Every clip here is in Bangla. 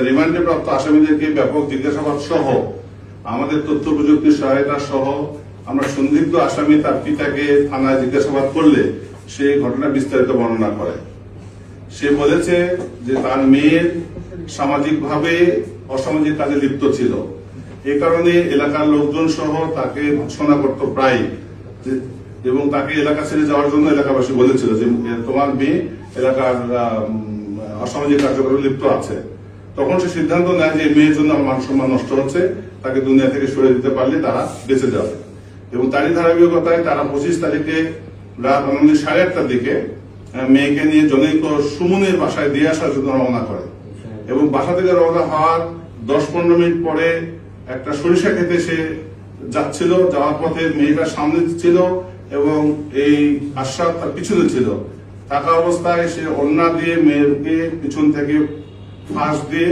রিমান্ডে প্রাপ্ত আসামিদেরকে ব্যাপক জিজ্ঞাসাবাদ সহ আমাদের তথ্য প্রযুক্তির সহায়তা সহ আমরা সন্দিগ্ধ আসামি তার পিতাকে থানায় জিজ্ঞাসাবাদ করলে সে ঘটনা বিস্তারিত বর্ণনা করে। সে বলেছে যে তার মেয়ের সামাজিকভাবে অসামাজিক কাজে লিপ্ত ছিল, এই কারণে এলাকার লোকজন সহ তাকে ভৎসনা করত প্রায়, এবং তাকে এলাকা ছেড়ে যাওয়ার জন্য এলাকাবাসী বলেছিল যে তোমার মেয়ে এলাকার অসামাজিক কার্যক্রমে লিপ্ত আছে। তখন সে সিদ্ধান্ত নেয় যে মেয়ের জন্য আমার মান সম্মান নষ্ট হচ্ছে, তাকে দুনিয়া থেকে সরে দিতে পারলে তারা বেঁচে যাবে। এবং তারই ধারাবাহিকতায় তারা 25 তারিখে রাত 8:30টার দিকে মেয়েকে নিয়ে জনৈক সুমনের বাসায় দিয়ে আসার জন্য রওনা করে, এবং বাসা থেকে রওনা হওয়ার 10-15 মিনিট পরে একটা সরিষা খেতে সে যাচ্ছিল। যাওয়ার পথে মেয়েটা সামনে ছিল এবং এই আশরাফ তার পিছনে ছিল। থাকা অবস্থায় সে ওড়না দিয়ে মেয়েকে পিছন থেকে ফাঁস দিয়ে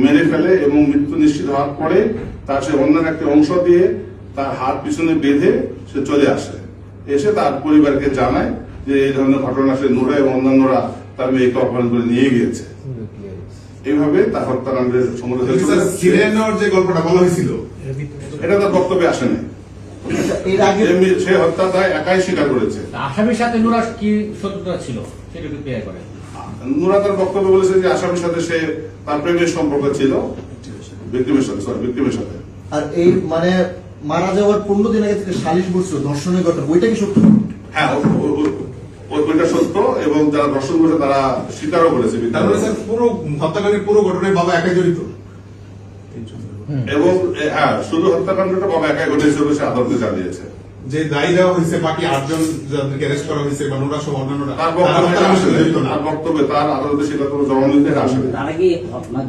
মেরে ফেলে এবং মৃত্যু নিশ্চিত হওয়ার পরে তার সে ওড়নার একটি অংশ দিয়ে তার হাত পিছনে বেঁধে সে চলে আসে। এসে তার পরিবারকে জানায় যে এই ধরনের ঘটনা সে নুরা এবং অন্যান্যরা তার মেয়েকে অপহরণ করে নিয়ে গিয়েছে। এইভাবে তার হত্যাকাণ্ডের সমুদ্র যে গল্পটা বলা হয়েছিল এটা তার বক্তব্যে আসেনি। সে হত্যা দায় একাই স্বীকার করেছে। আসামির সাথে নুরা কি শত্রুতা ছিল সেটা কি ক্লিয়ার করে? নুরা তার বক্তব্য বলেছে যে আসামির সাথে সে তার প্রেমের সম্পর্ক ছিল, ভিক্টিমের সাথে। আর এই মানে মারা যাওয়ার 15 দিন আগে থেকে সালিশ বলছিল ধর্ষণের ঘটনা, ওইটা কি সত্য? হ্যাঁ, ওইটা সত্য, এবং যারা ধর্ষণ করেছে তারা স্বীকারও করেছে। পুরো হত্যাকাণ্ডের পুরো ঘটনায় বাবা একাই জড়িত, এবং হ্যাঁ, শুধু হত্যাকাণ্ডটা বাবা একাই ঘটেছে বলে সে আদালতে জানিয়েছে। যে দায়ী দেওয়া হয়েছে বাকি 8 জন যাদেরকে অ্যারেস্ট করা হয়েছে বা নোরা সহ অন্যান্যরা, তার বক্তব্যে তার আদালতে সেটা কোনো জবানবন্দি আসেনি। তারা কি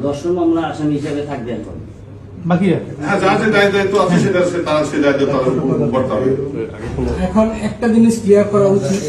দর্শন মামলা আসামি হিসেবে থাকবেন? বাকিরা হ্যাঁ, যার যে দায়িত্ব আছে সেটা তারা সে দায়িত্ব করতে হবে। এখন একটা জিনিস ক্লিয়ার করা উচিত,